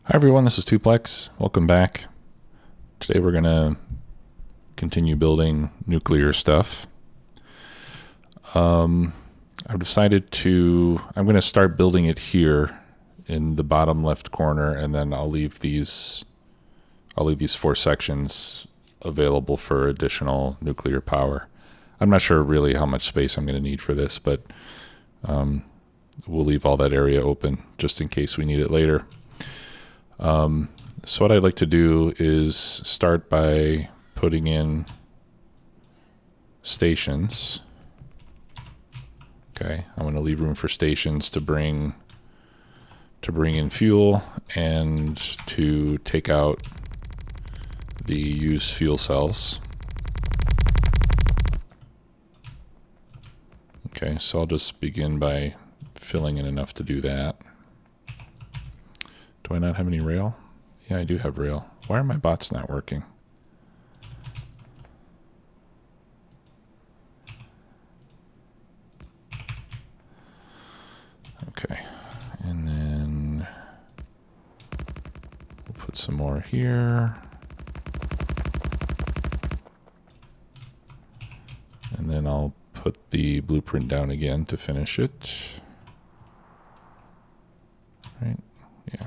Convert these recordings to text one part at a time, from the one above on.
Hi everyone, this is Tuplex. Welcome back. Today we're going to continue building nuclear stuff. I've decided I'm going to start building it here in the bottom left corner, and then I'll leave these 4 sections available for additional nuclear power. I'm not sure really how much space I'm going to need for this, but we'll leave all that area open just in case we need it later. So what I'd like to do is start by putting in stations. Okay, I'm going to leave room for stations to bring in fuel and to take out the used fuel cells. Okay, so I'll just begin by filling in enough to do that. Do I not have any rail? Yeah, I do have rail. Why are my bots not working? Okay, and then we'll put some more here. And then I'll put the blueprint down again to finish it. Right, yeah.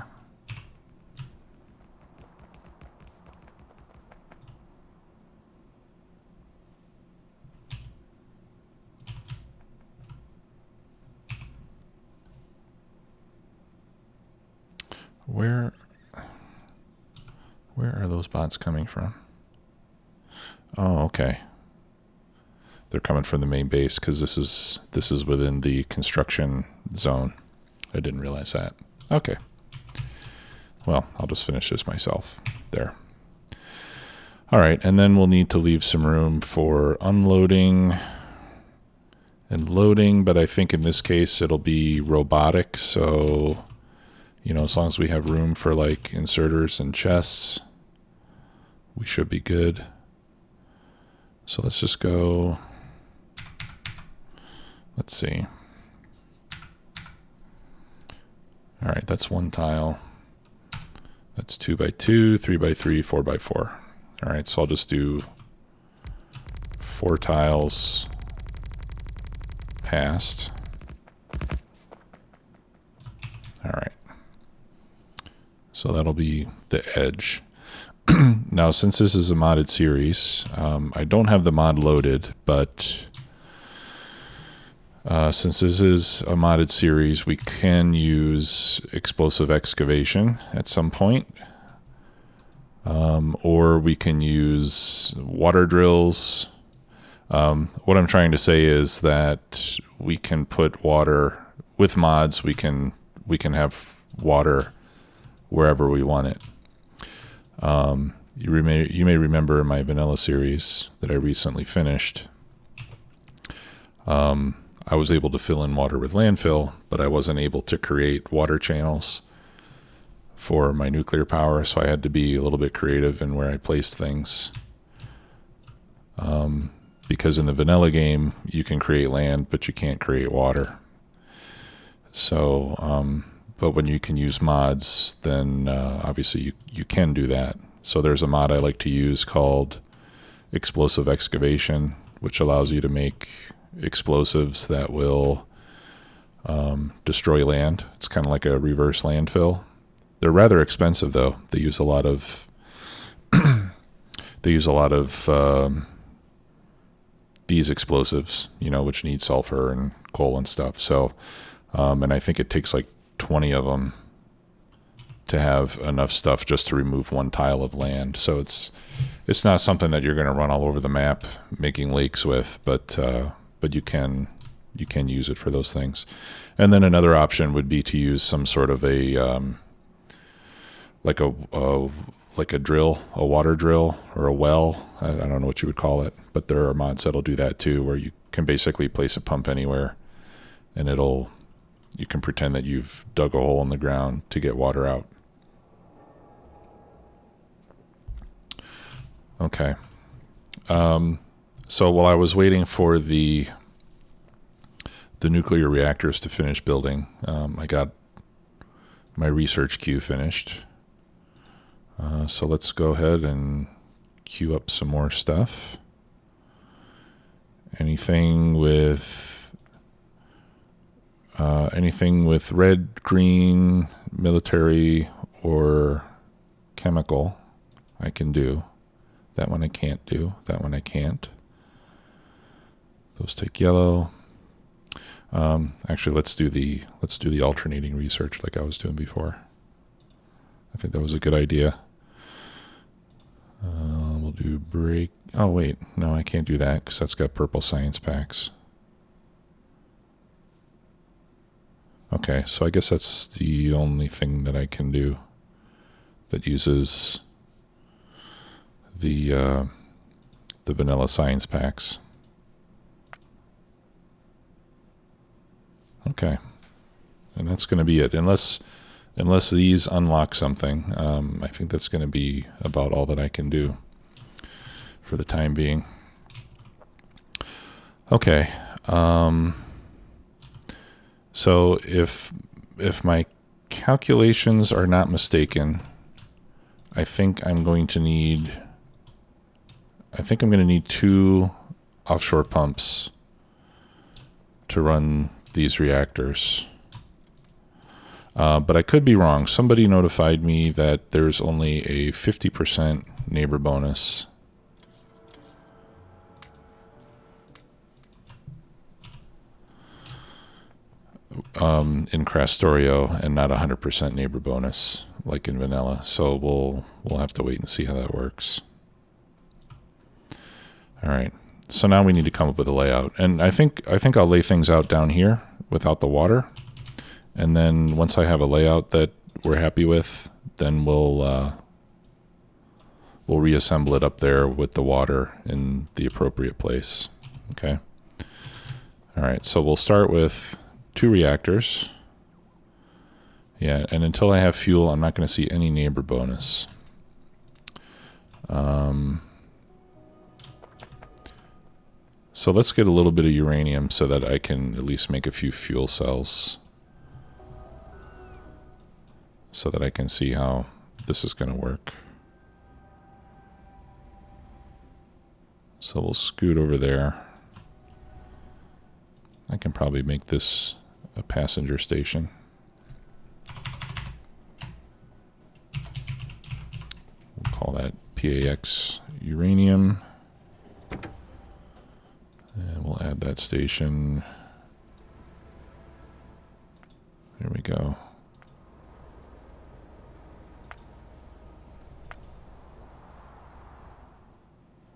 Where are those bots coming from? Oh, okay. They're coming from the main base because this is within the construction zone. I didn't realize that. Okay. Well, I'll just finish this myself. There. All right, and then we'll need to leave some room for unloading and loading, but I think in this case it'll be robotic, so as long as we have room for like inserters and chests, we should be good. So let's just go, let's see. All right, that's 1 tile. That's 2 by 2, 3 by 3, 4 by 4. All right, so I'll just do 4 tiles past. All right. So that'll be the edge. Now, since this is a modded series, I don't have the mod loaded, but since this is a modded series, we can use explosive excavation at some point. Or we can use water drills. What I'm trying to say is that we can put water, with mods, we can have water wherever we want it. You may remember in my vanilla series that I recently finished, I was able to fill in water with landfill, but I wasn't able to create water channels for my nuclear power, so I had to be a little bit creative in where I placed things. Because in the vanilla game, you can create land, but you can't create water. So, but when you can use mods, then obviously you can do that. So there's a mod I like to use called Explosive Excavation, which allows you to make explosives that will destroy land. It's kind of like a reverse landfill. They're rather expensive though. They use a lot of these explosives, which need sulfur and coal and stuff. So, and I think it takes like 20 of them to have enough stuff just to remove 1 tile of land. So it's not something that you're going to run all over the map making lakes with, but you can use it for those things. And then another option would be to use some sort of a like a drill, a water drill or a well. I don't know what you would call it, but there are mods that'll do that too, where you can basically place a pump anywhere and you can pretend that you've dug a hole in the ground to get water out. Okay. So while I was waiting for the nuclear reactors to finish building, I got my research queue finished. So let's go ahead and queue up some more stuff. Anything with red, green, military, or chemical, I can do. That one I can't do. That one I can't. Those take yellow. Actually, let's do the alternating research like I was doing before. I think that was a good idea. We'll do break. Oh wait, no, I can't do that because that's got purple science packs. Okay, so I guess that's the only thing that I can do that uses the vanilla science packs. Okay, and that's going to be it. Unless these unlock something, I think that's going to be about all that I can do for the time being. Okay, so if my calculations are not mistaken, I think I'm going to need 2 offshore pumps to run these reactors. But I could be wrong. Somebody notified me that there's only a 50% neighbor bonus. In Krastorio, and not 100% neighbor bonus like in vanilla. So we'll have to wait and see how that works. All right. So now we need to come up with a layout, and I think I'll lay things out down here without the water, and then once I have a layout that we're happy with, then we'll reassemble it up there with the water in the appropriate place. Okay. All right. So we'll start with 2 reactors. Yeah, and until I have fuel, I'm not going to see any neighbor bonus. So let's get a little bit of uranium so that I can at least make a few fuel cells, so that I can see how this is going to work. So we'll scoot over there. I can probably make this a passenger station. We'll call that PAX uranium. And we'll add that station. There we go.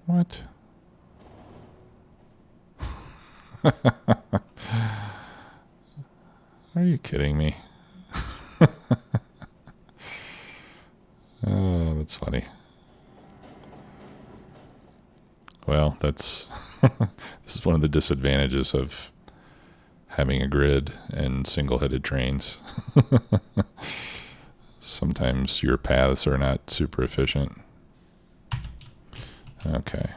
What? Are you kidding me? Oh, that's funny. Well, that's this is one of the disadvantages of having a grid and single-headed trains. Sometimes your paths are not super efficient. Okay.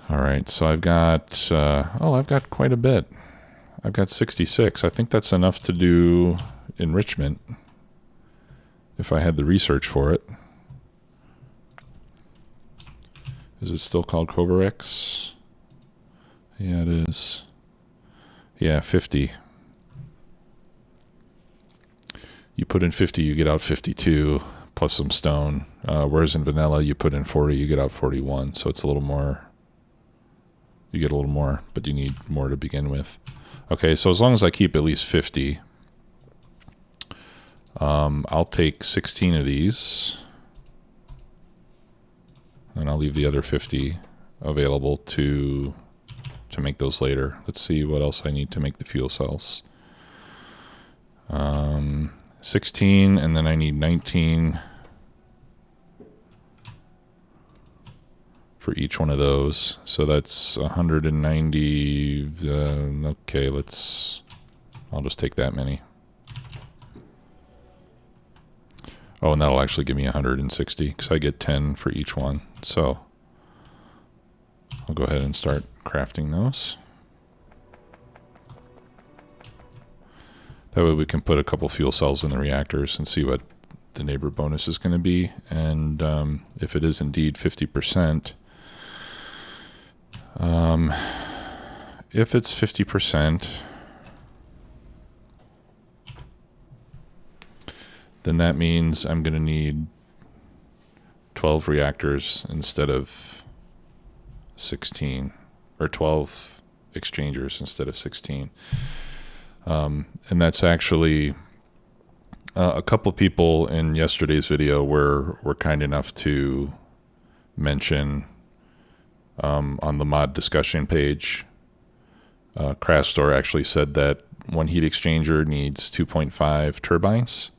All right, so I've got I've got quite a bit. I've got 66. I think that's enough to do enrichment if I had the research for it. Is it still called Covarex? Yeah, it is. Yeah, 50. You put in 50, you get out 52, plus some stone. Whereas in vanilla, you put in 40, you get out 41. So it's a little more. You get a little more, but you need more to begin with. Okay, so as long as I keep at least 50, I'll take 16 of these. And I'll leave the other 50 available to make those later. Let's see what else I need to make the fuel cells. 16, and then I need 19 for each one of those. So that's 190. Okay, I'll just take that many. Oh, and that'll actually give me 160 because I get 10 for each one. So I'll go ahead and start crafting those. That way we can put a couple fuel cells in the reactors and see what the neighbor bonus is going to be. And if it is indeed 50%, if it's 50%, then that means I'm going to need 12 reactors instead of 16, or 12 exchangers instead of 16. And that's actually a couple people in yesterday's video were kind enough to mention on the mod discussion page. Krastor actually said that one heat exchanger needs 2.5 turbines,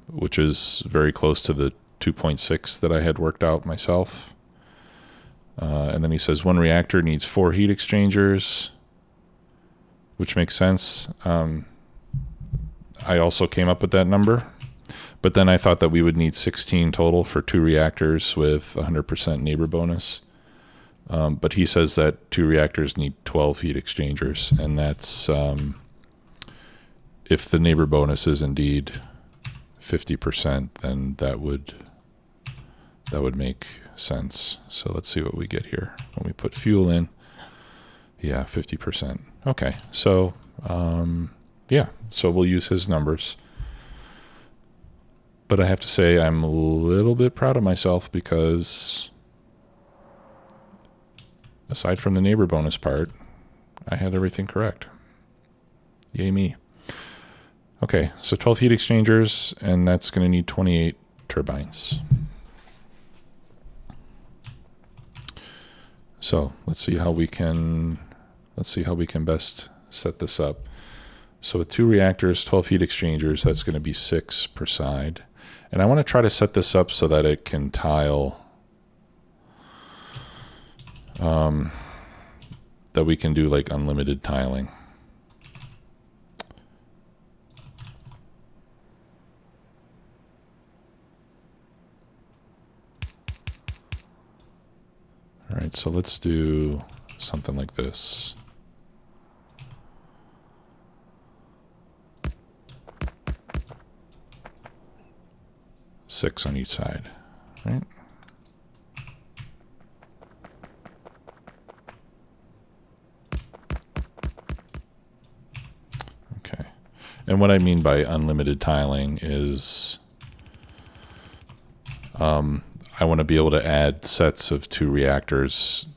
which is very close to the 2.6 that I had worked out myself. And then he says one reactor needs 4 heat exchangers, which makes sense. I also came up with that number, but then I thought that we would need 16 total for 2 reactors with 100% neighbor bonus. But he says that 2 reactors need 12 heat exchangers, and that's if the neighbor bonus is indeed 50%, then that would make sense. So let's see what we get here when we put fuel in. Yeah, 50%. Okay, so yeah, so we'll use his numbers. But I have to say I'm a little bit proud of myself because aside from the neighbor bonus part, I had everything correct. Yay me. Okay, so 12 heat exchangers, and that's going to need 28 turbines. So let's see how we can best set this up. So with 2 reactors, 12 heat exchangers, that's going to be 6 per side. And I want to try to set this up so that it can tile, that we can do like unlimited tiling. All right, so let's do something like this. Six on each side, right? Okay. And what I mean by unlimited tiling is I want to be able to add sets of 2 reactors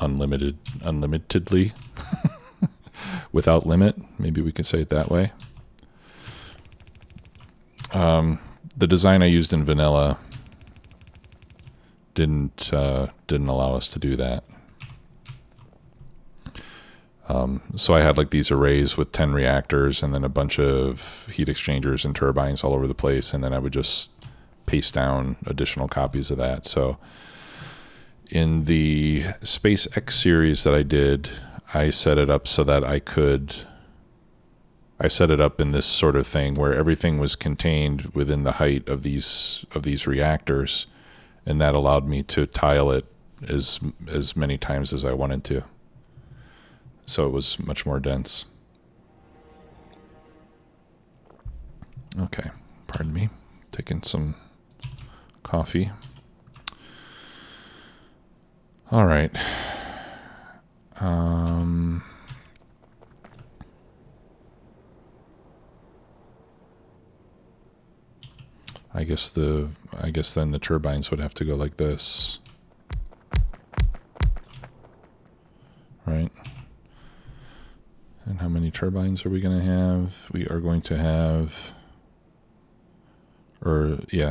unlimitedly without limit. Maybe we could say it that way. The design I used in vanilla didn't allow us to do that. So I had like these arrays with 10 reactors and then a bunch of heat exchangers and turbines all over the place, and then I would just paste down additional copies of that. So in the SpaceX series that I did, I set it up so that I set it up in this sort of thing where everything was contained within the height of these reactors, and that allowed me to tile it as many times as I wanted to. So it was much more dense. Okay, pardon me, taking some coffee. All right. I guess then the turbines would have to go like this, right? And how many turbines are we going to have? We are going to have,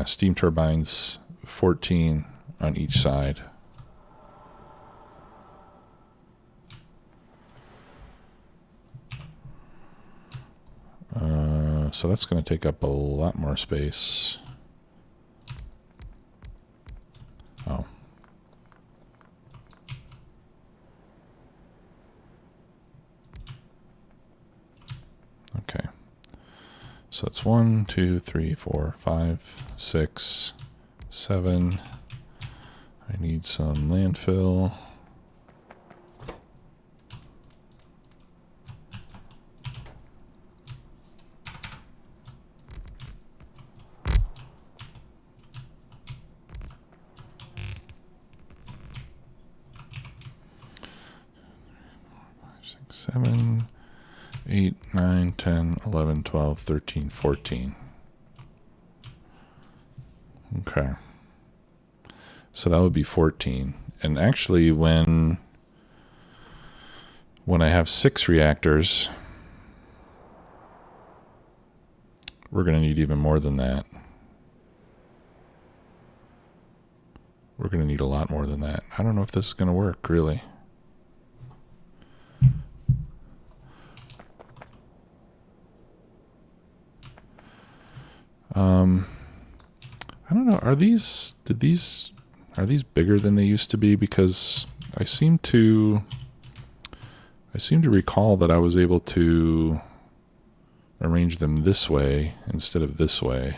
steam turbines, 14 on each side. So that's going to take up a lot more space. Oh. Okay. So that's 1, 2, 3, 4, 5, 6, 7. I need some landfill. 6, 7, 8, 9, 10, 11, 12, 13, 14. Okay. So that would be 14. And actually, when I have 6 reactors, we're going to need even more than that. We're going to need a lot more than that. I don't know if this is going to work, really. I don't know. Are these bigger than they used to be? Because I seem to recall that I was able to arrange them this way instead of this way.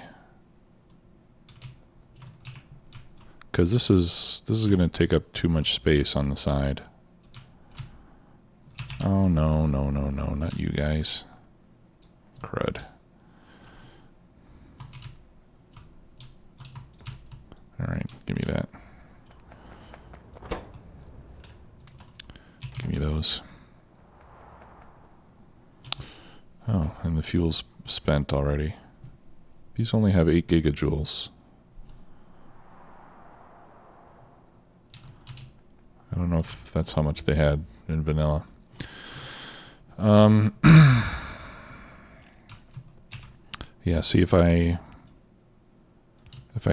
Because this is going to take up too much space on the side. Oh no, no, no, no, not you guys. Crud. Alright, give me that. Give me those. Oh, and the fuel's spent already. These only have 8 gigajoules. I don't know if that's how much they had in vanilla. Yeah, see if I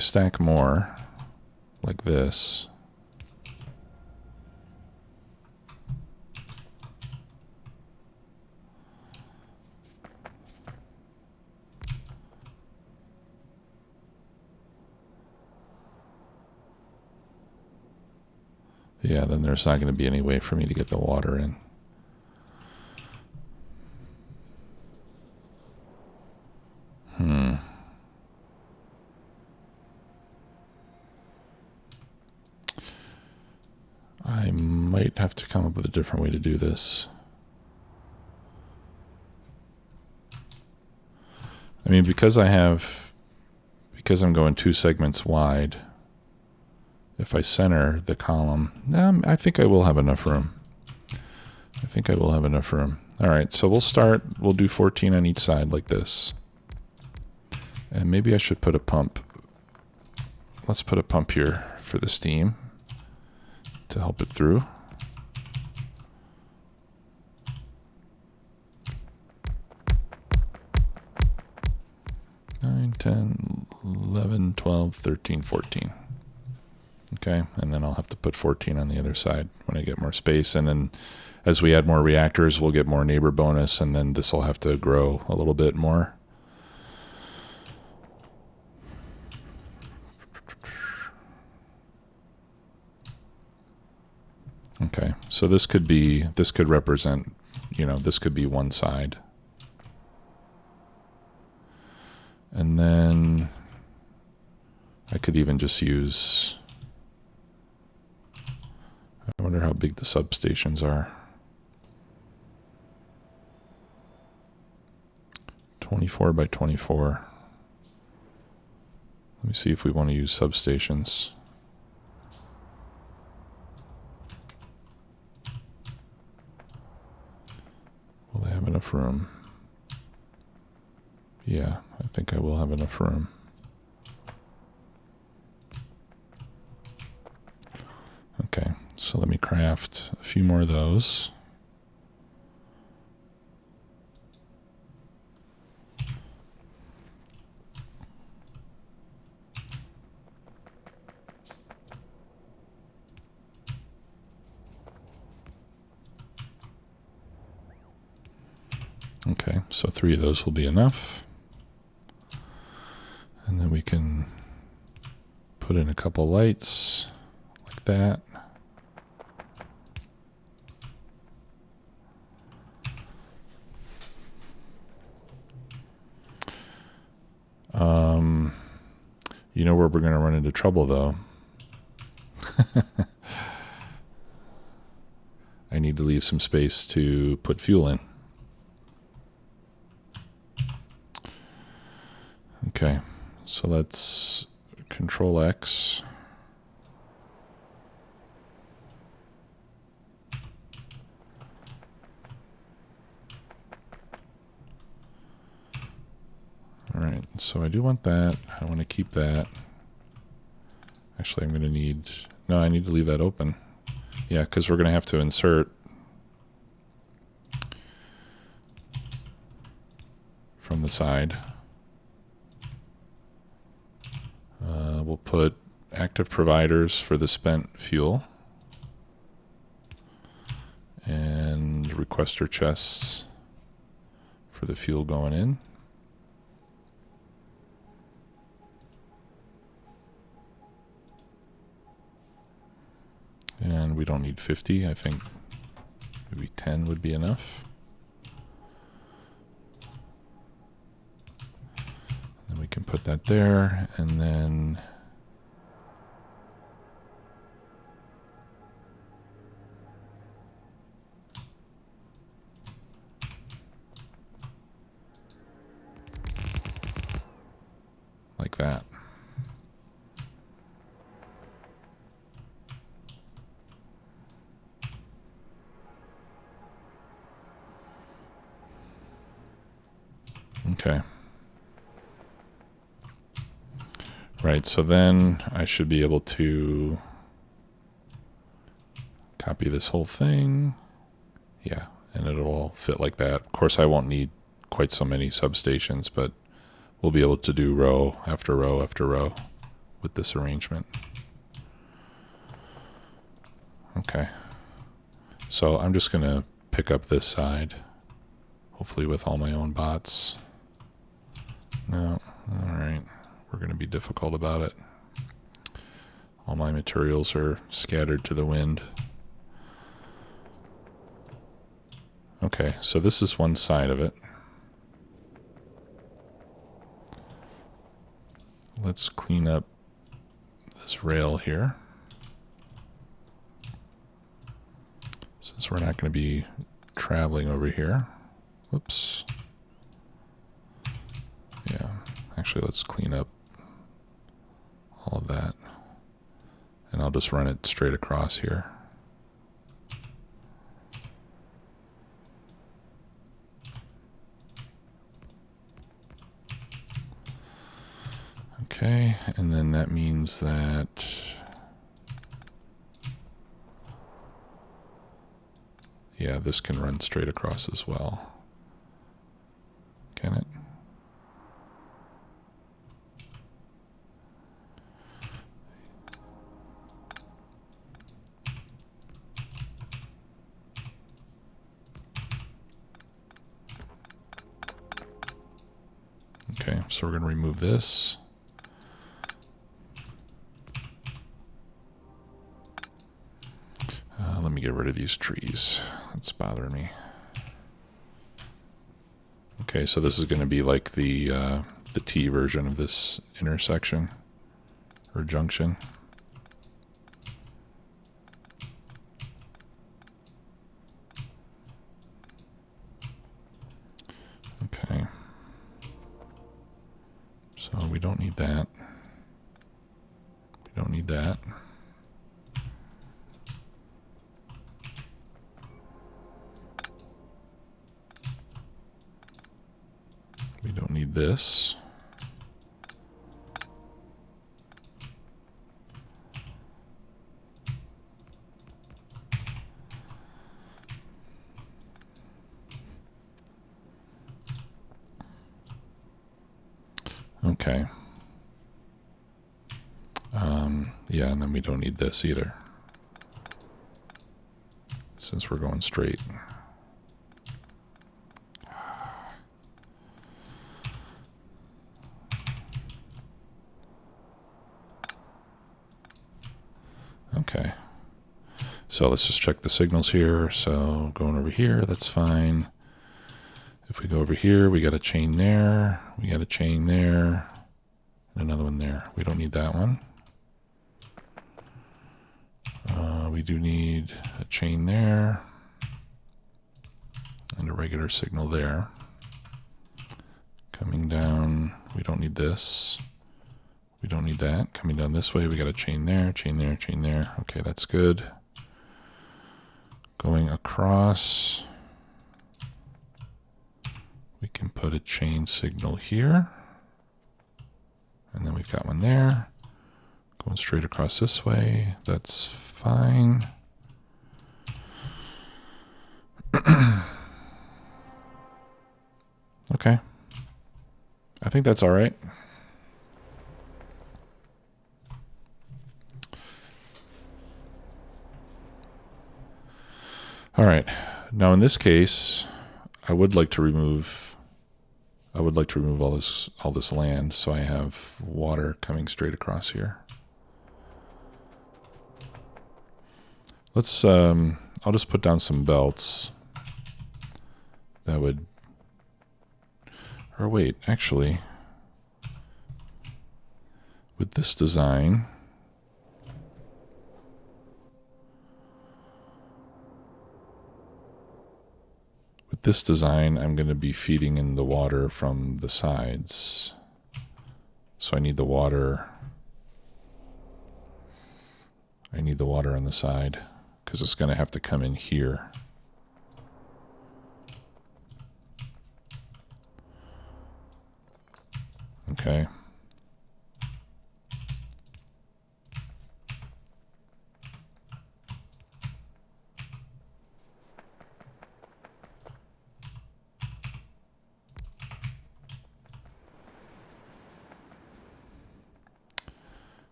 stack more like this. Yeah, then there's not going to be any way for me to get the water in. I might have to come up with a different way to do this. I mean, because I'm going 2 segments wide, if I center the column, I think I will have enough room. All right, so we'll do 14 on each side like this. And maybe I should put a pump. Let's put a pump here for the steam to help it through. Nine, 10, 11, 12, 13, 14. Okay, and then I'll have to put 14 on the other side when I get more space. And then as we add more reactors, we'll get more neighbor bonus, and then this will have to grow a little bit more. Okay, so this could represent, this could be one side. And then I could even just use, I wonder how big the substations are. 24 by 24. Let me see if we want to use substations. Will they have enough room? Yeah, I think I will have enough room. Okay, so let me craft a few more of those. Okay, so 3 of those will be enough. And then we can put in a couple lights like that. You know where we're going to run into trouble, though? I need to leave some space to put fuel in. Okay, so let's Control X. So I do want that. I want to keep that. Actually, I'm going to need... No, I need to leave that open. Yeah, because we're going to have to insert from the side. We'll put active providers for the spent fuel. And requester chests for the fuel going in. And we don't need 50. I think maybe 10 would be enough. Then we can put that there, and then like that. Okay. Right, so then I should be able to copy this whole thing. Yeah, and it'll all fit like that. Of course, I won't need quite so many substations, but we'll be able to do row after row after row with this arrangement. Okay. So I'm just going to pick up this side, hopefully with all my own bots. No, all right. We're going to be difficult about it. All my materials are scattered to the wind. Okay, so this is one side of it. Let's clean up this rail here. Since we're not going to be traveling over here. Whoops. Yeah, actually let's clean up all of that. And I'll just run it straight across here. Okay, and then that means that, yeah, this can run straight across as well. Can it? Okay, so we're going to remove this. Let me get rid of these trees. That's bothering me. Okay, so this is going to be like the T version of this intersection or junction. Okay. So we don't need that. We don't need that. We don't need this. Okay. Yeah, and then we don't need this either, since we're going straight. Okay. So let's just check the signals here. So going over here, that's fine. If we go over here, we got a chain there. We got a chain there. And another one there. We don't need that one. We do need a chain there. And a regular signal there. Coming down, we don't need this. We don't need that. Coming down this way, we got a chain there, chain there, chain there. Okay, that's good. Going across, we can put a chain signal here. And then we've got one there. Going straight across this way. That's fine. Okay. I think that's all right. All right. Now in this case, I would like to remove all this land so I have water coming straight across here. Let's I'll just put down some belts. That would, or wait, actually, with this design, I'm going to be feeding in the water from the sides. So I need the water. I need the water on the side because it's going to have to come in here. Okay.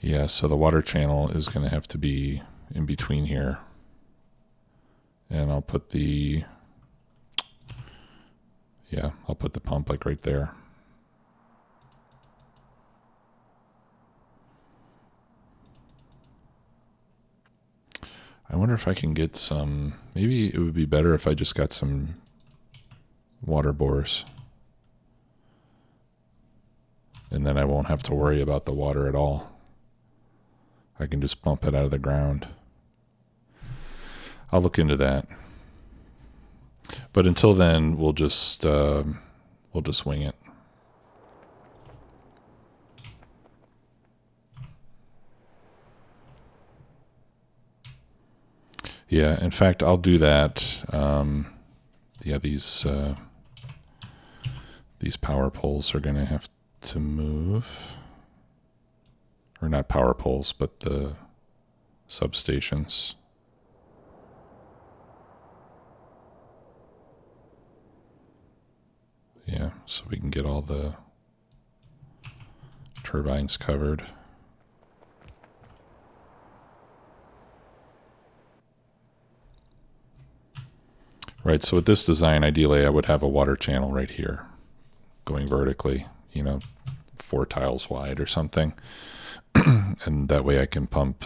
Yeah, so the water channel is going to have to be in between here. And I'll put the, yeah, I'll put the pump like right there. I wonder if I can get some, maybe it would be better if I just got some water bores. And then I won't have to worry about the water at all. I can just pump it out of the ground. I'll look into that. But until then, we'll just wing it. Yeah, in fact, I'll do that. Yeah, these power poles are going to have to move. Or not power poles, but the substations. Yeah, so we can get all the turbines covered. Right, so with this design, ideally I would have a water channel right here going vertically, 4 tiles wide or something. And that way I can pump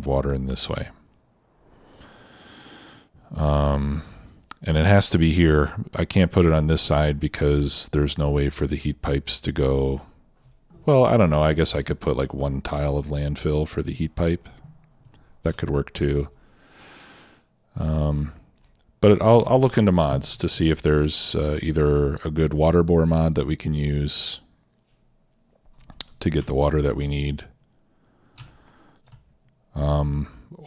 water in this way. And it has to be here. I can't put it on this side because there's no way for the heat pipes to go. Well, I don't know. I guess I could put like 1 tile of landfill for the heat pipe. That could work too. But I'll look into mods to see if there's either a good water bore mod that we can use to get the water that we need.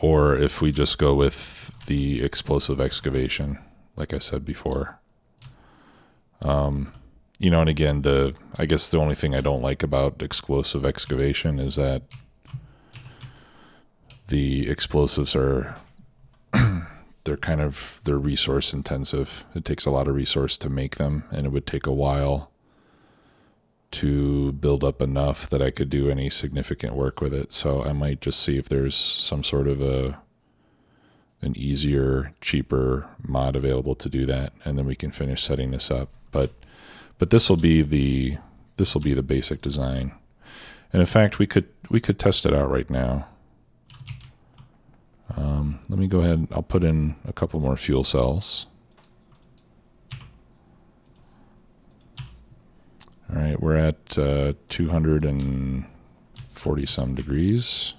Or if we just go with the explosive excavation, like I said before. And again, I guess the only thing I don't like about explosive excavation is that the explosives are, they're resource intensive. It takes a lot of resource to make them, and it would take a while to build up enough that I could do any significant work with it. So I might just see if there's some sort of an easier, cheaper mod available to do that, and then we can finish setting this up. But this will be the basic design. And in fact, we could test it out right now. Let me go ahead. I'll put in a couple more fuel cells. All right, we're at 240 some degrees.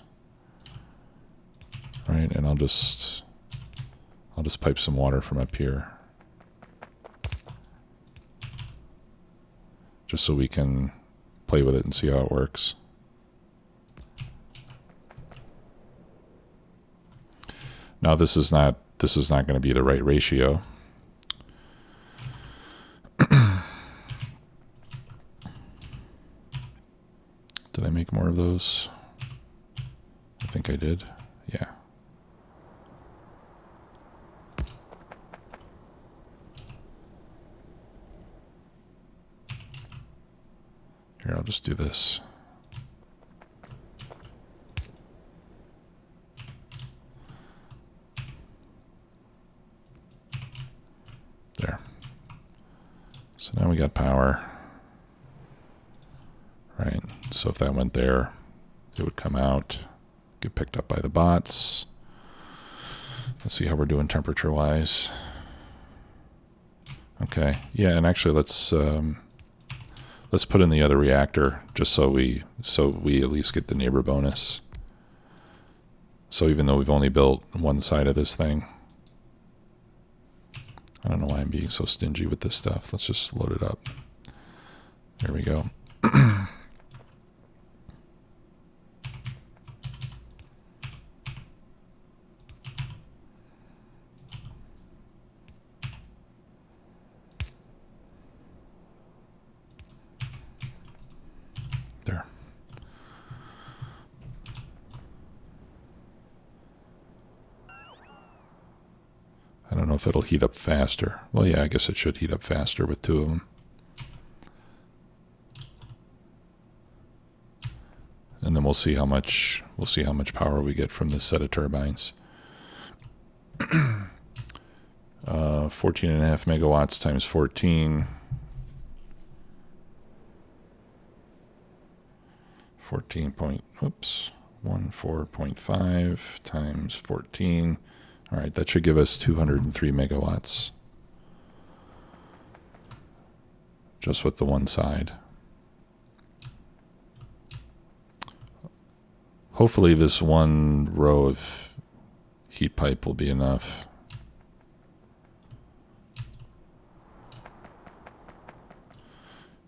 All right, and I'll just pipe some water from up here, just so we can play with it and see how it works. Now this is not going to be the right ratio. Did I make more of those? I think I did. Yeah. Here, I'll just do this. There. So now we got power. Right. So if that went there, it would come out, get picked up by the bots. Let's see how we're doing temperature-wise. Okay. Yeah, and actually let's put in the other reactor just so we at least get the neighbor bonus. So even though we've only built one side of this thing, I don't know why I'm being so stingy with this stuff. Let's just load it up. There we go. There. I don't know if it'll heat up faster. Well, yeah, I guess it should heat up faster with two of them. And then we'll see how much power we get from this set of turbines. 14.5 megawatts times 14. 14.5 times 14. All right, that should give us 203 megawatts. Just with the one side. Hopefully this one row of heat pipe will be enough.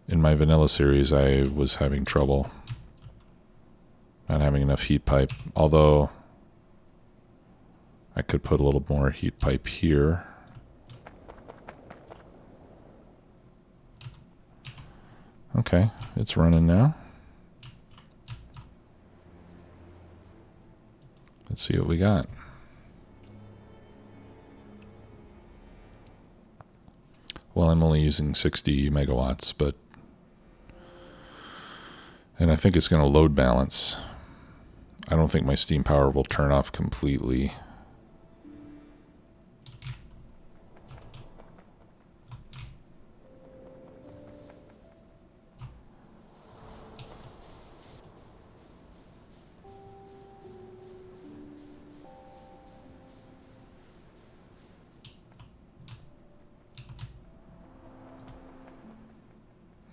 In my vanilla series, I was having trouble not having enough heat pipe, although I could put a little more heat pipe here. Okay, it's running now. Let's see what we got. Well, I'm only using 60 megawatts, and I think it's going to load balance. I don't think my steam power will turn off completely.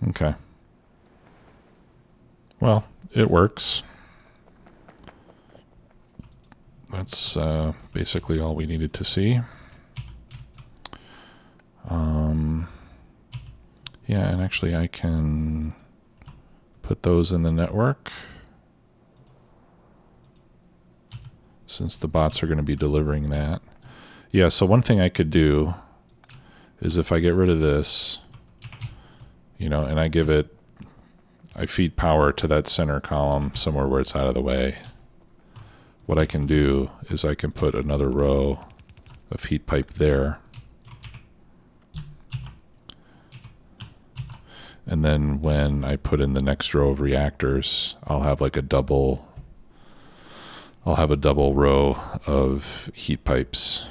Okay. Well, it works. That's basically all we needed to see. Yeah, and actually I can put those in the network since the bots are going to be delivering that. Yeah, so one thing I could do is if I get rid of this, you know, and I feed power to that center column somewhere where it's out of the way. What I can do is I can put another row of heat pipe there. And then when I put in the next row of reactors, I'll have like a double row of heat pipes,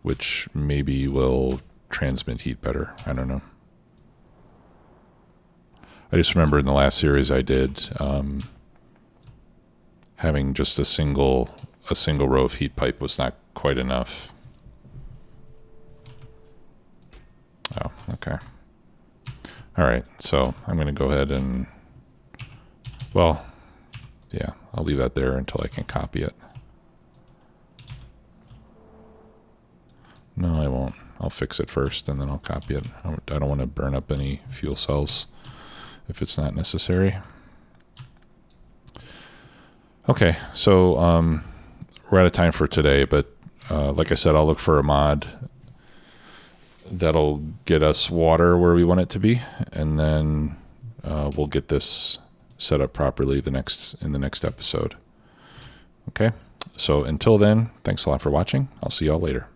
which maybe will transmit heat better. I don't know. I just remember in the last series I did, having just a single row of heat pipe was not quite enough. Oh, okay. All right, so I'm going to go ahead and, well, yeah, I'll leave that there until I can copy it. No, I won't. I'll fix it first and then I'll copy it. I don't want to burn up any fuel cells if it's not necessary. Okay, so we're out of time for today, but like I said, I'll look for a mod that'll get us water where we want it to be, and then we'll get this set up properly in the next episode. Okay, so until then, thanks a lot for watching. I'll see y'all later.